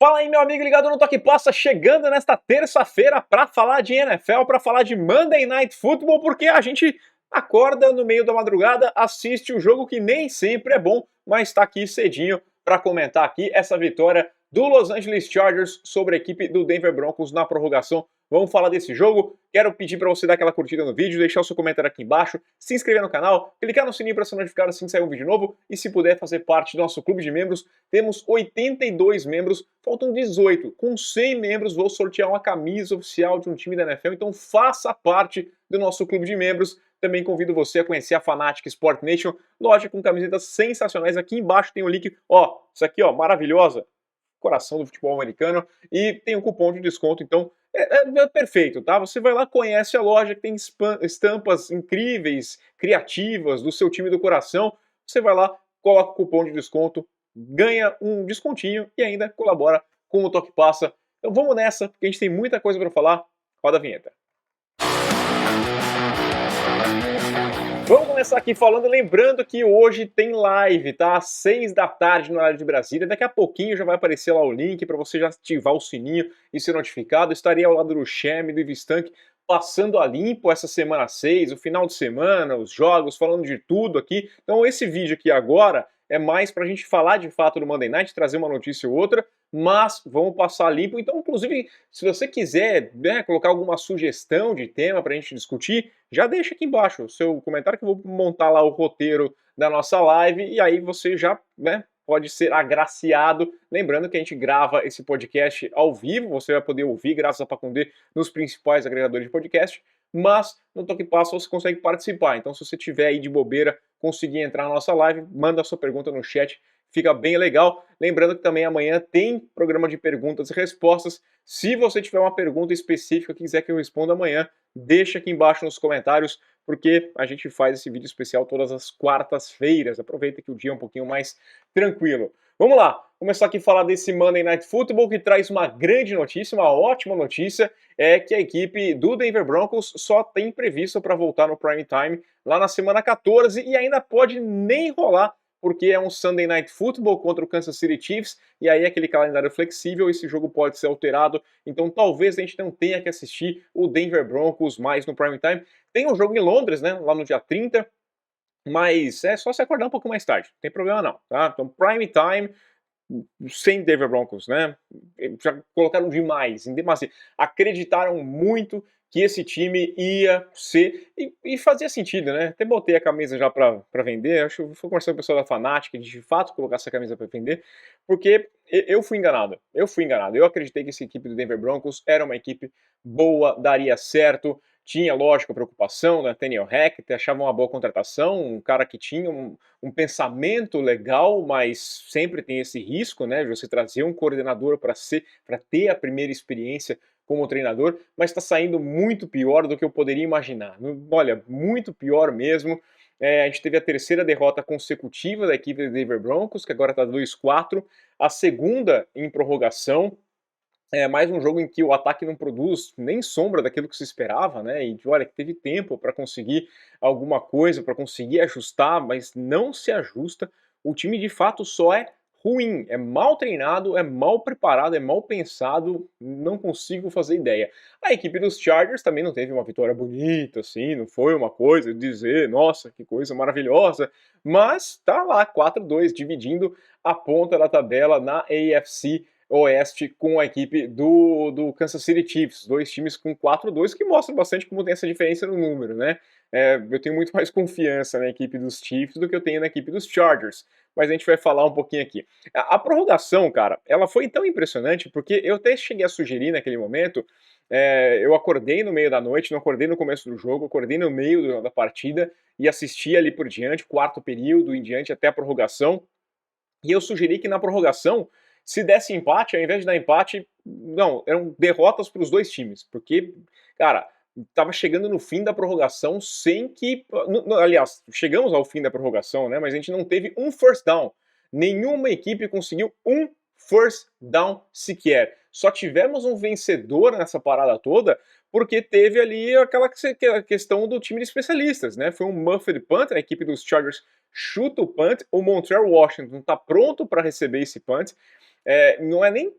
Fala aí, meu amigo ligado no Toque Passa, chegando nesta terça-feira para falar de NFL, para falar de Monday Night Football, porque a gente acorda no meio da madrugada, assiste o jogo que nem sempre é bom, mas está aqui cedinho para comentar aqui essa vitória do Los Angeles Chargers sobre a equipe do Denver Broncos na prorrogação. Vamos falar desse jogo. Quero pedir para você dar aquela curtida no vídeo, deixar o seu comentário aqui embaixo, se inscrever no canal, clicar no sininho para ser notificado assim que sair um vídeo novo e, se puder, fazer parte do nosso clube de membros. Temos 82 membros, faltam 18. Com 100 membros, vou sortear uma camisa oficial de um time da NFL, então faça parte do nosso clube de membros. Também convido você a conhecer a Fanatic Sport Nation, loja com camisetas sensacionais. Aqui embaixo tem o link, ó, isso aqui, ó, maravilhosa, coração do futebol americano, e tem um cupom de desconto, então é perfeito, tá? Você vai lá, conhece a loja que tem estampas incríveis, criativas do seu time do coração. Você vai lá, coloca o cupom de desconto, ganha um descontinho e ainda colabora com o Toque Passa. Então vamos nessa, porque a gente tem muita coisa para falar. Roda a vinheta. Vamos começar aqui falando, lembrando que hoje tem live, tá? Às 6 da tarde no horário de Brasília. Daqui a pouquinho já vai aparecer lá o link para você já ativar o sininho e ser notificado. Estarei ao lado do Shem e do Ivistank, passando a limpo essa semana 6, o final de semana, os jogos, falando de tudo aqui. Então esse vídeo aqui agora é mais para a gente falar de fato do Monday Night, trazer uma notícia ou outra, mas vamos passar limpo. Então, inclusive, se você quiser, né, colocar alguma sugestão de tema para a gente discutir, já deixa aqui embaixo o seu comentário que eu vou montar lá o roteiro da nossa live e aí você já, né, pode ser agraciado. Lembrando que a gente grava esse podcast ao vivo, você vai poder ouvir graças a Pacundê nos principais agregadores de podcast, mas no Toque Passa você consegue participar. Então, se você tiver aí de bobeira, conseguir entrar na nossa live, manda a sua pergunta no chat, fica bem legal. Lembrando que também amanhã tem programa de perguntas e respostas. Se você tiver uma pergunta específica que quiser que eu responda amanhã, deixa aqui embaixo nos comentários, porque a gente faz esse vídeo especial todas as quartas-feiras. Aproveita que o dia é um pouquinho mais tranquilo. Vamos lá, começar aqui a falar desse Monday Night Football, que traz uma grande notícia, uma ótima notícia, é que a equipe do Denver Broncos só tem previsto para voltar no prime time lá na semana 14 e ainda pode nem rolar, porque é um Sunday Night Football contra o Kansas City Chiefs, e aí aquele calendário flexível, esse jogo pode ser alterado, então talvez a gente não tenha que assistir o Denver Broncos mais no prime time. Tem um jogo em Londres, né, lá no dia 30, mas é só se acordar um pouco mais tarde, não tem problema não, tá? Então prime time, sem Denver Broncos, né? Já colocaram demais, em demasia. Acreditaram muito que esse time ia ser, e fazia sentido, né? Até botei a camisa já para vender, acho que foi conversando com o pessoal da Fanatic, de fato colocar essa camisa para vender, porque eu fui enganado, eu acreditei que essa equipe do Denver Broncos era uma equipe boa, daria certo, tinha, lógico, a preocupação, né? Nathaniel Hackett, achava uma boa contratação, um cara que tinha um pensamento legal, mas sempre tem esse risco, né, de você trazer um coordenador para ter a primeira experiência como treinador, mas está saindo muito pior do que eu poderia imaginar. Olha, muito pior mesmo. A gente teve a terceira derrota consecutiva da equipe do Denver Broncos, que agora está 2-4, a segunda em prorrogação. É mais um jogo em que o ataque não produz nem sombra daquilo que se esperava, né? E olha, que teve tempo para conseguir alguma coisa, para conseguir ajustar, mas não se ajusta. O time de fato só é ruim, é mal treinado, é mal preparado, é mal pensado, não consigo fazer ideia. A equipe dos Chargers também não teve uma vitória bonita, assim, não foi uma coisa de dizer, nossa, que coisa maravilhosa, mas tá lá, 4-2, dividindo a ponta da tabela na AFC Oeste com a equipe do Kansas City Chiefs, dois times com 4-2, que mostra bastante como tem essa diferença no número, né? Eu tenho muito mais confiança na equipe dos Chiefs do que eu tenho na equipe dos Chargers, mas a gente vai falar um pouquinho aqui. A prorrogação, cara, ela foi tão impressionante, porque eu até cheguei a sugerir naquele momento, eu acordei no meio da noite, não acordei no começo do jogo, acordei no meio da partida e assisti ali por diante, quarto período em diante até a prorrogação, e eu sugeri que na prorrogação, se desse empate, ao invés de dar empate, não, eram derrotas para os dois times, porque, cara, estava chegando no fim da prorrogação sem que, aliás, chegamos ao fim da prorrogação, né, mas a gente não teve um first down, nenhuma equipe conseguiu um first down sequer, só tivemos um vencedor nessa parada toda, porque teve ali aquela questão do time de especialistas, né, foi um muffed punt, a equipe dos Chargers chuta o punt, o Montreal Washington está pronto para receber esse punt, não é nem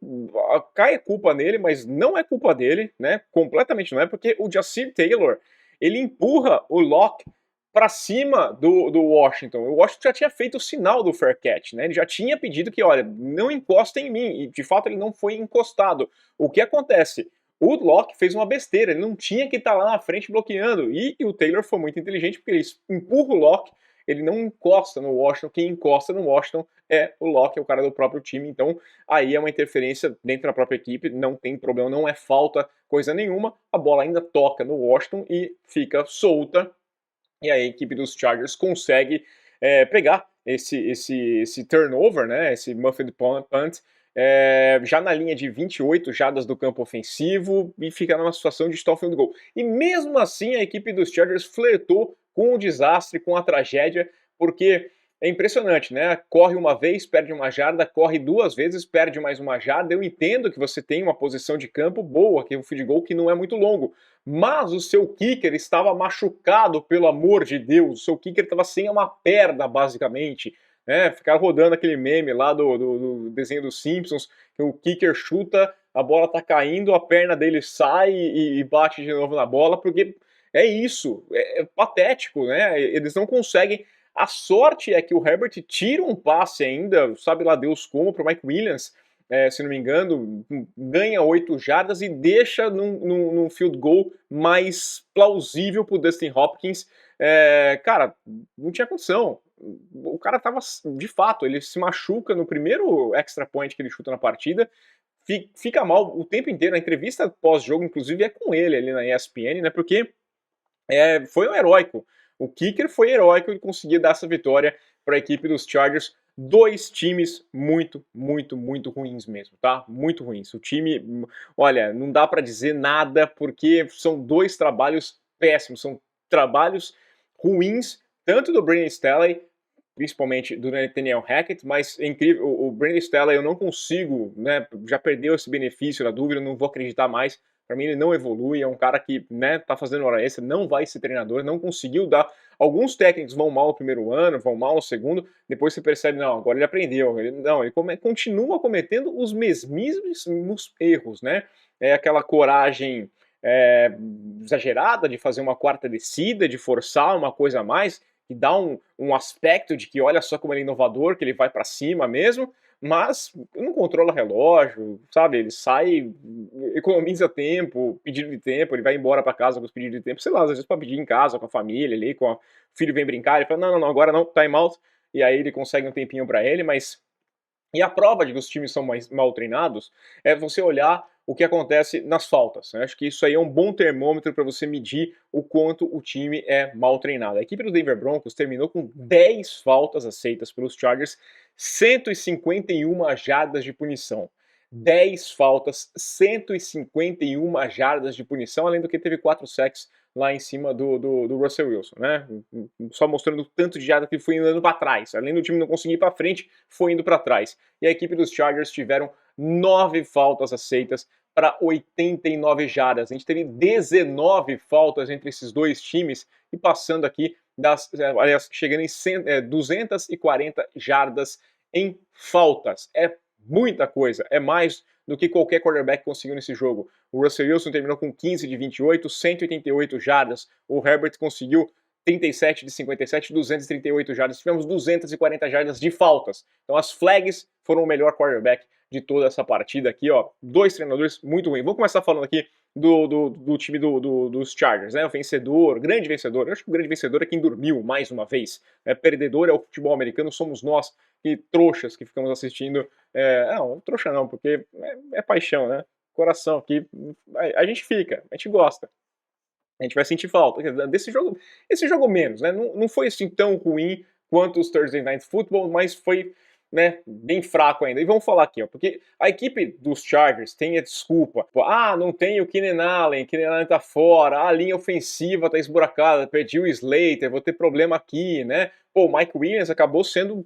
cai culpa nele, mas não é culpa dele, né? Completamente não é, porque o Ja'Sir Taylor ele empurra o Locke para cima do Washington. O Washington já tinha feito o sinal do fair catch, né? Ele já tinha pedido que, olha, não encosta em mim, e de fato ele não foi encostado. O que acontece? O Locke fez uma besteira, ele não tinha que estar lá na frente bloqueando, e o Taylor foi muito inteligente porque ele empurra o Locke, ele não encosta no Washington, quem encosta no Washington é o Locke, é o cara do próprio time, então aí é uma interferência dentro da própria equipe, não tem problema, não é falta, coisa nenhuma, a bola ainda toca no Washington e fica solta, e a equipe dos Chargers consegue pegar esse turnover, né, esse muffed punt, já na linha de 28 jardas do campo ofensivo e fica numa situação de stop field goal. E mesmo assim a equipe dos Chargers flertou com o desastre, com a tragédia, porque é impressionante, né? Corre uma vez, perde uma jarda, corre duas vezes, perde mais uma jarda. Eu entendo que você tem uma posição de campo boa, que é um field goal que não é muito longo, mas o seu kicker estava machucado, pelo amor de Deus. O seu kicker estava sem uma perna, basicamente. Né? Ficaram rodando aquele meme lá do desenho dos Simpsons, que o kicker chuta, a bola tá caindo, a perna dele sai e bate de novo na bola, porque é isso, é patético, né? Eles não conseguem. A sorte é que o Herbert tira um passe ainda, sabe lá Deus como, pro Mike Williams, se não me engano, ganha 8 jardas e deixa num field goal mais plausível pro Dustin Hopkins. Cara, não tinha condição. O cara tava, de fato, ele se machuca no primeiro extra point que ele chuta na partida, fica mal o tempo inteiro. A entrevista pós-jogo, inclusive, é com ele ali na ESPN, né? Porque foi um heróico. O kicker foi heróico e conseguia dar essa vitória para a equipe dos Chargers. Dois times muito, muito, muito ruins mesmo, tá? Muito ruins. O time, olha, não dá para dizer nada porque são dois trabalhos péssimos, são trabalhos ruins, tanto do Brandon Staley, principalmente do Nathaniel Hackett, mas é incrível, o Brandon Staley eu não consigo, né, já perdeu esse benefício da dúvida, não vou acreditar mais. Para mim ele não evolui, é um cara que, né, tá fazendo hora extra, não vai ser treinador, não conseguiu dar. Alguns técnicos vão mal no primeiro ano, vão mal no segundo, depois você percebe, não, agora ele aprendeu. Ele continua cometendo os mesmíssimos erros, né? É aquela coragem exagerada de fazer uma quarta descida, de forçar uma coisa a mais, que dá um aspecto de que olha só como ele é inovador, que ele vai para cima mesmo, mas não controla relógio, sabe? Ele sai, economiza tempo, pedido de tempo, ele vai embora para casa com os pedidos de tempo, sei lá, às vezes para pedir em casa, com a família ali, com o filho vem brincar, ele fala, não, agora não, time out, e aí ele consegue um tempinho para ele, mas... E a prova de que os times são mal treinados é você olhar o que acontece nas faltas. Né? Acho que isso aí é um bom termômetro para você medir o quanto o time é mal treinado. A equipe do Denver Broncos terminou com 10 faltas aceitas pelos Chargers, 151 jardas de punição. 10 faltas, 151 jardas de punição, além do que teve 4 sacks lá em cima do Russell Wilson, né? Só mostrando o tanto de jarda que foi indo para trás. Além do time não conseguir ir para frente, foi indo para trás. E a equipe dos Chargers tiveram 9 faltas aceitas para 89 jardas. A gente teve 19 faltas entre esses dois times e passando aqui aliás, chegando em 240 jardas em faltas. É muita coisa, é mais do que qualquer quarterback conseguiu nesse jogo. O Russell Wilson terminou com 15 de 28, 188 jardas. O Herbert conseguiu 37 de 57, 238 jardas. Tivemos 240 jardas de faltas. Então as flags foram o melhor quarterback de toda essa partida aqui, ó. Dois treinadores muito ruins. Vamos começar falando aqui do time dos Chargers, né? O vencedor, grande vencedor. Eu acho que o grande vencedor é quem dormiu mais uma vez. Perdedor é o futebol americano, somos nós, que trouxas que ficamos assistindo. Não, trouxa não, porque é paixão, né? Coração aqui. A gente fica, a gente gosta. A gente vai sentir falta desse jogo. Esse jogo menos, né? Não foi assim tão ruim quanto os Thursday Night Football, mas foi, né, bem fraco ainda. E vamos falar aqui, ó, porque a equipe dos Chargers tem a desculpa. Não tem o Keenan Allen tá fora, a linha ofensiva tá esburacada, perdi o Slater, vou ter problema aqui, né? O Mike Williams acabou sendo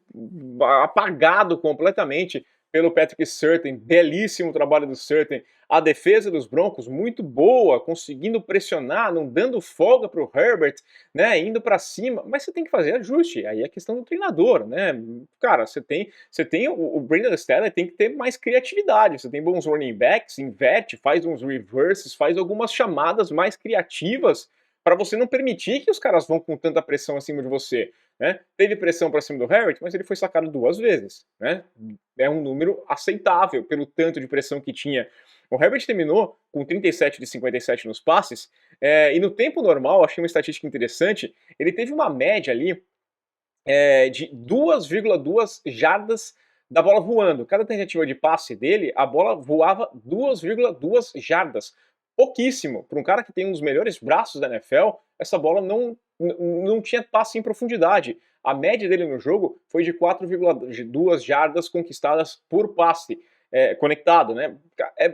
apagado completamente pelo Patrick Surtain, belíssimo trabalho do Surtain. A defesa dos Broncos muito boa, conseguindo pressionar, não dando folga para o Herbert, né, indo para cima, mas você tem que fazer ajuste, aí é questão do treinador, né, cara, você tem o Brandon Staley tem que ter mais criatividade, você tem bons running backs, inverte, faz uns reverses, faz algumas chamadas mais criativas para você não permitir que os caras vão com tanta pressão acima de você, né? Teve pressão para cima do Herbert, mas ele foi sacado 2 vezes, né? É um número aceitável pelo tanto de pressão que tinha. O Herbert terminou com 37 de 57 nos passes, e no tempo normal, achei uma estatística interessante, ele teve uma média ali de 2,2 jardas da bola voando. Cada tentativa de passe dele, a bola voava 2,2 jardas. Pouquíssimo. Para um cara que tem um dos melhores braços da NFL, essa bola não tinha passe em profundidade. A média dele no jogo foi de 4,2 jardas conquistadas por passe conectado, né?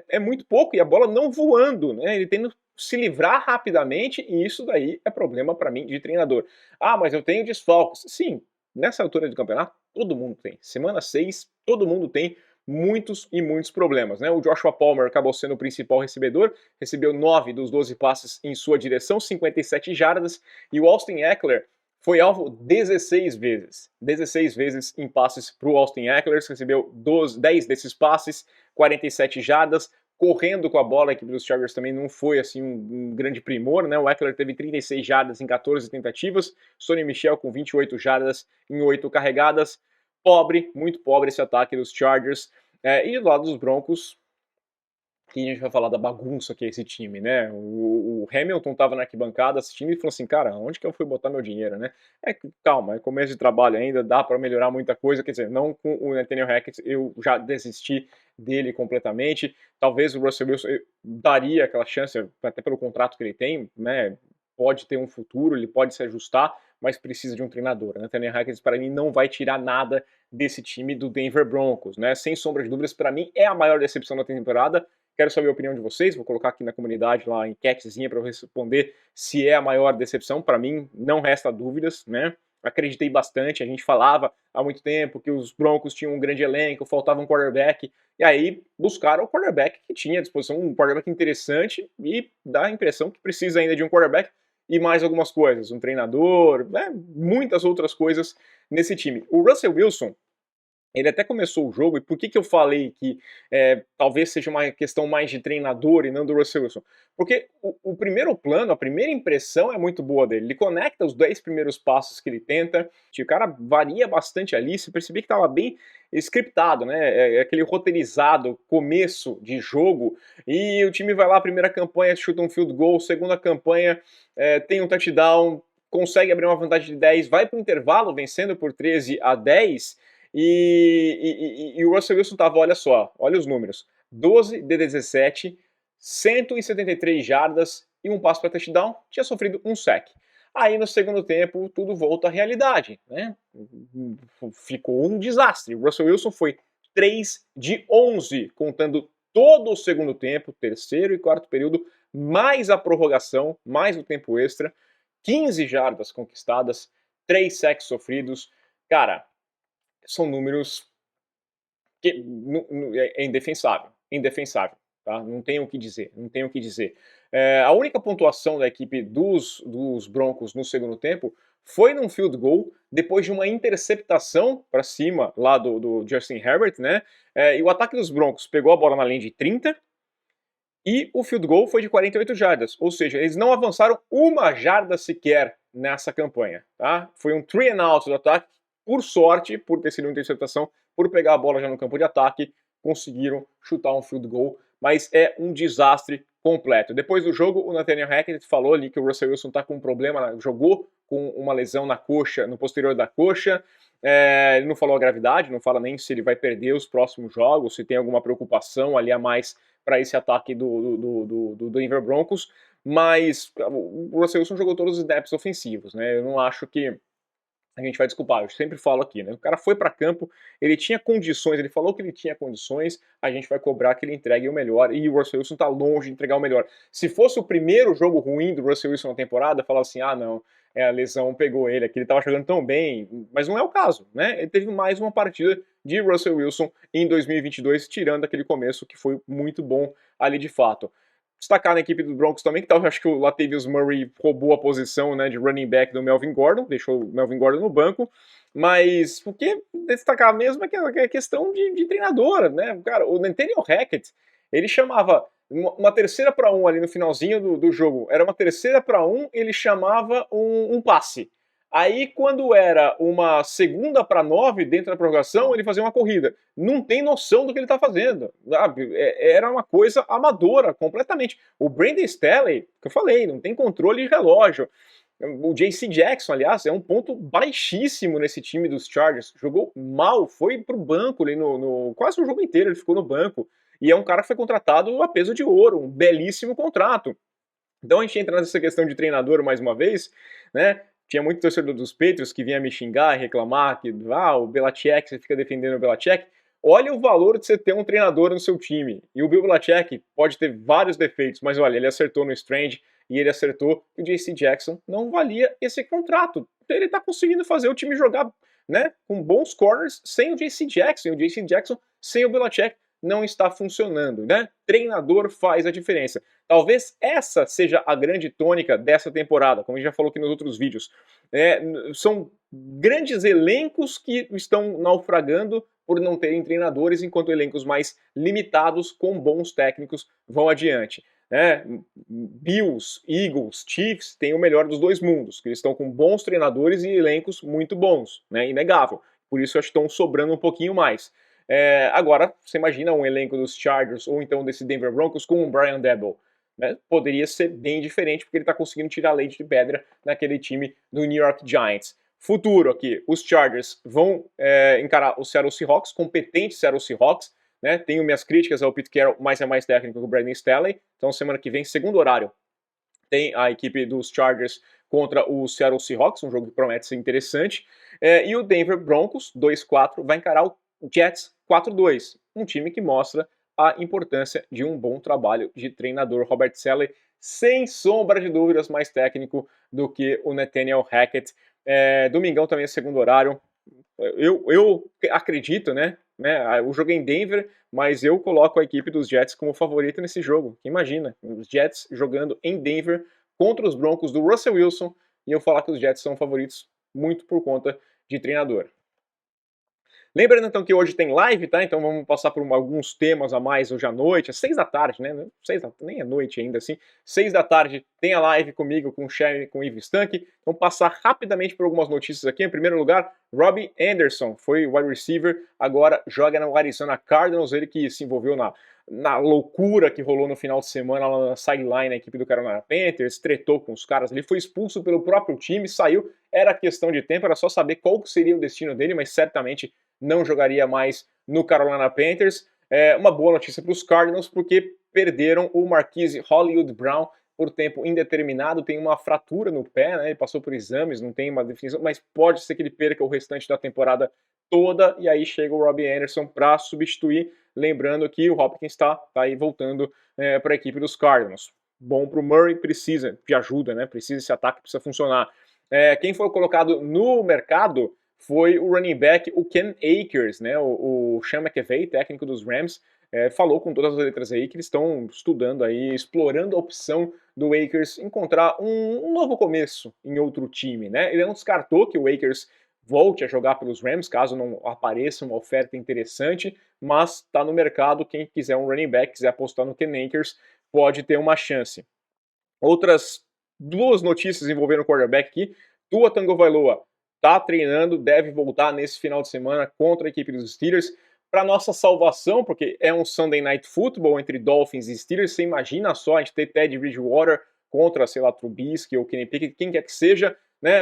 É muito pouco e a bola não voando, né? Ele tendo se livrar rapidamente e isso daí é problema para mim de treinador. Ah, mas eu tenho desfalques. Sim, nessa altura do campeonato todo mundo tem. Semana 6, todo mundo tem muitos e muitos problemas, né? O Joshua Palmer acabou sendo o principal recebedor, recebeu 9 dos 12 passes em sua direção, 57 jardas, e o Austin Ekeler foi alvo 16 vezes. 16 vezes em passes para o Austin Ekeler, recebeu 10 desses passes, 47 jardas, correndo com a bola, a equipe dos Chargers também não foi assim um grande primor, né? O Ekeler teve 36 jardas em 14 tentativas, Sonny Michel com 28 jardas em 8 carregadas. Pobre, muito pobre esse ataque dos Chargers. E do lado dos Broncos, que a gente vai falar da bagunça que é esse time, né? O Hamilton tava na arquibancada assistindo e falou assim, cara, onde que eu fui botar meu dinheiro, né? Calma, é começo de trabalho ainda, dá para melhorar muita coisa, quer dizer, não com o Nathaniel Hackett, eu já desisti dele completamente, talvez o Russell Wilson daria aquela chance, até pelo contrato que ele tem, né? Pode ter um futuro, ele pode se ajustar, mas precisa de um treinador. Nathaniel Hackett, para mim, não vai tirar nada desse time do Denver Broncos, né? Sem sombra de dúvidas, para mim, é a maior decepção da temporada. Quero saber a opinião de vocês, vou colocar aqui na comunidade lá a enquetezinha para eu responder se é a maior decepção. Para mim, não resta dúvidas, né? Acreditei bastante, a gente falava há muito tempo que os Broncos tinham um grande elenco, faltava um quarterback, e aí buscaram o quarterback que tinha à disposição, um quarterback interessante, e dá a impressão que precisa ainda de um quarterback e mais algumas coisas, um treinador, muitas outras coisas nesse time. O Russell Wilson, ele até começou o jogo, e por que eu falei que talvez seja uma questão mais de treinador e não do Russell Wilson? Porque o primeiro plano, a primeira impressão é muito boa dele. Ele conecta os 10 primeiros passos que ele tenta, o cara varia bastante ali, você percebia que estava bem scriptado, né? É aquele roteirizado começo de jogo, e o time vai lá, primeira campanha, chuta um field goal, segunda campanha, tem um touchdown, consegue abrir uma vantagem de 10, vai para o intervalo vencendo por 13-10, e o Russell Wilson tava, olha só, olha os números, 12 de 17, 173 jardas e um passe para touchdown, tinha sofrido um sack. Aí no segundo tempo tudo volta à realidade, né? Ficou um desastre. O Russell Wilson foi 3 de 11, contando todo o segundo tempo, terceiro e quarto período, mais a prorrogação, mais o tempo extra, 15 jardas conquistadas, 3 sacks sofridos. Cara, são números que é indefensável, indefensável, tá? Não tenho o que dizer, não tenho o que dizer. A única pontuação da equipe dos Broncos no segundo tempo foi num field goal, depois de uma interceptação para cima lá do Justin Herbert, né? E o ataque dos Broncos pegou a bola na linha de 30 e o field goal foi de 48 jardas, ou seja, eles não avançaram uma jarda sequer nessa campanha, tá? Foi um 3 and out do ataque, por sorte, por ter sido uma interceptação, por pegar a bola já no campo de ataque, conseguiram chutar um field goal, mas é um desastre completo. Depois do jogo, o Nathaniel Hackett falou ali que o Russell Wilson está com um problema, jogou com uma lesão na coxa, no posterior da coxa. Ele não falou a gravidade, não fala nem se ele vai perder os próximos jogos, se tem alguma preocupação ali a mais para esse ataque do Denver Broncos, mas o Russell Wilson jogou todos os snaps ofensivos, né? Eu não acho que a gente vai desculpar, eu sempre falo aqui, né? O cara foi para campo, ele tinha condições, ele falou que ele tinha condições, a gente vai cobrar que ele entregue o melhor, e o Russell Wilson tá longe de entregar o melhor. Se fosse o primeiro jogo ruim do Russell Wilson na temporada, falar assim, ah não, a lesão pegou ele, que ele estava jogando tão bem, mas não é o caso, né? Ele teve mais uma partida de Russell Wilson em 2022, tirando aquele começo que foi muito bom ali de fato. Destacar na equipe do Broncos também, que tal, acho que o Latavius Murray roubou a posição, né, de running back do Melvin Gordon, deixou o Melvin Gordon no banco, mas o que destacar mesmo é que é questão de treinador, né? Cara, o Nathaniel Hackett, ele chamava uma terceira para um ali no finalzinho do jogo, era uma terceira para um, ele chamava um passe. Aí, quando era uma segunda para 9 dentro da prorrogação, ele fazia uma corrida. Não tem noção do que ele está fazendo. Sabe? Era uma coisa amadora, completamente. O Brandon Staley, que eu falei, não tem controle de relógio. O JC Jackson, aliás, é um ponto baixíssimo nesse time dos Chargers. Jogou mal, foi pro banco ali quase o jogo inteiro, ele ficou no banco. E é um cara que foi contratado a peso de ouro, um belíssimo contrato. Então a gente entra nessa questão de treinador mais uma vez, né? Tinha muito torcedor dos Patriots que vinha me xingar e reclamar que o Belichick, você fica defendendo o Belichick. Olha o valor de você ter um treinador no seu time. E o Bill Belichick pode ter vários defeitos, mas olha, ele acertou no Strange e ele acertou que o JC Jackson não valia esse contrato. Então ele tá conseguindo fazer o time jogar, né, com bons corners sem o JC Jackson. E o JC Jackson sem o Belichick não está funcionando, né? Treinador faz a diferença. Talvez essa seja a grande tônica dessa temporada, como a gente já falou aqui nos outros vídeos. São grandes elencos que estão naufragando por não terem treinadores, enquanto elencos mais limitados com bons técnicos vão adiante. Bills, Eagles, Chiefs têm o melhor dos dois mundos, que eles estão com bons treinadores e elencos muito bons, né? Inegável. Por isso acho que estão sobrando um pouquinho mais. Agora, você imagina um elenco dos Chargers ou então desse Denver Broncos com o Brian Daboll. Né? Poderia ser bem diferente, porque ele está conseguindo tirar leite de pedra naquele time do New York Giants. Futuro aqui, os Chargers vão encarar o Seattle Seahawks, competente Seattle Seahawks, né? Tenho minhas críticas ao Pete Carroll, mas é mais técnico que o Brandon Staley. Então semana que vem, segundo horário, tem a equipe dos Chargers contra o Seattle Seahawks, um jogo que promete ser interessante. E o Denver Broncos, 2-4, vai encarar o Jets 4-2, um time que mostra a importância de um bom trabalho de treinador. Robert Saleh, sem sombra de dúvidas, mais técnico do que o Nathaniel Hackett. Domingão também é segundo horário. Eu acredito, né? O jogo é em Denver, mas eu coloco a equipe dos Jets como favorita nesse jogo. Imagina, os Jets jogando em Denver contra os Broncos do Russell Wilson e eu falar que os Jets são favoritos muito por conta de treinador. Lembrando então que hoje tem live, tá? Então vamos passar por alguns temas a mais hoje à noite, às 6 da tarde, né? Nem é noite ainda assim. 6 da tarde tem a live comigo, com o Sherry, com o Ivo Stank. Vamos passar rapidamente por algumas notícias aqui. Em primeiro lugar, Robbie Anderson foi wide receiver, agora joga no Arizona Cardinals, ele que se envolveu na loucura que rolou no final de semana lá na sideline na equipe do Carolina Panthers, tretou com os caras, ele foi expulso pelo próprio time, saiu, era questão de tempo, era só saber qual seria o destino dele, mas certamente não jogaria mais no Carolina Panthers. Uma boa notícia para os Cardinals, porque perderam o Marquise Hollywood Brown por tempo indeterminado, tem uma fratura no pé, né? Ele passou por exames, não tem uma definição, mas pode ser que ele perca o restante da temporada toda, e aí chega o Robbie Anderson para substituir, lembrando que o Hopkins está aí voltando para a equipe dos Cardinals. Bom para o Murray, precisa de ajuda, né? Precisa esse ataque, precisa funcionar. Quem foi colocado no mercado foi o running back, o Ken Akers, né? O Sean McVay, técnico dos Rams, falou com todas as letras aí que eles estão estudando aí, explorando a opção do Akers encontrar um novo começo em outro time, né? Ele não descartou que o Akers volte a jogar pelos Rams, caso não apareça uma oferta interessante, mas está no mercado, quem quiser um running back, quiser apostar no Ken Akers, pode ter uma chance. Outras duas notícias envolvendo o quarterback aqui, Tua Tagovailoa está treinando, deve voltar nesse final de semana contra a equipe dos Steelers. Para nossa salvação, porque é um Sunday Night Football entre Dolphins e Steelers, você imagina só a gente ter Teddy Bridgewater contra, sei lá, Trubisky ou Kenny Pickett, quem quer que seja, né?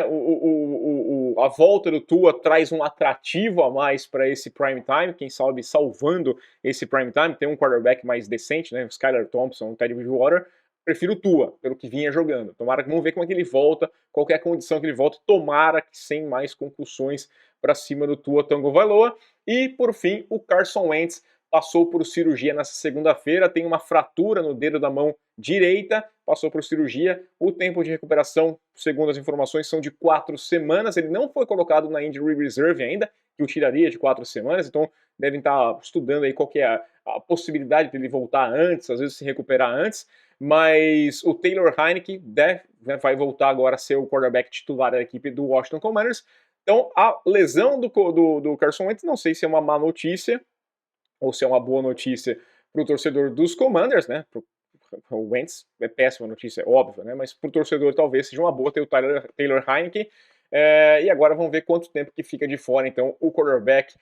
A volta do Tua traz um atrativo a mais para esse prime time, quem sabe salvando esse prime time, tem um quarterback mais decente, né? O Skylar Thompson, o Teddy Bridgewater. Prefiro o Tua, pelo que vinha jogando. Tomara que vamos ver como é que ele volta, qualquer condição que ele volta, tomara que sem mais concussões para cima do Tua Tagovailoa. E, por fim, o Carson Wentz passou por cirurgia nessa segunda-feira, tem uma fratura no dedo da mão direita, passou por cirurgia. O tempo de recuperação, segundo as informações, são de 4 semanas. Ele não foi colocado na Injury Reserve ainda, que o tiraria de 4 semanas, então devem estar estudando aí qual que é a possibilidade de ele voltar antes, às vezes se recuperar antes, mas o Taylor Heinicke vai voltar agora a ser o quarterback titular da equipe do Washington Commanders. Então, a lesão do Carson Wentz, não sei se é uma má notícia ou se é uma boa notícia para o torcedor dos Commanders, né? O Wentz é péssima notícia, é óbvio, né? Mas para o torcedor talvez seja uma boa ter o Taylor Heinicke. E agora vamos ver quanto tempo que fica de fora, então, o quarterback,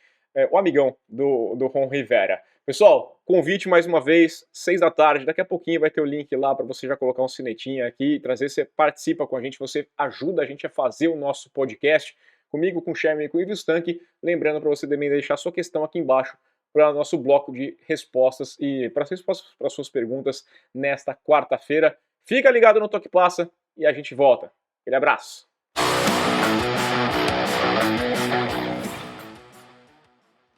o amigão do Ron Rivera. Pessoal, convite mais uma vez, 6 da tarde, daqui a pouquinho vai ter o link lá para você já colocar um sinetinho aqui, trazer, você participa com a gente, você ajuda a gente a fazer o nosso podcast, comigo, com o Sherman e com o Ivo Stank. Lembrando para você também deixar sua questão aqui embaixo para o nosso bloco de respostas e para as respostas para suas perguntas nesta quarta-feira. Fica ligado no Toque Passa e a gente volta. Aquele abraço!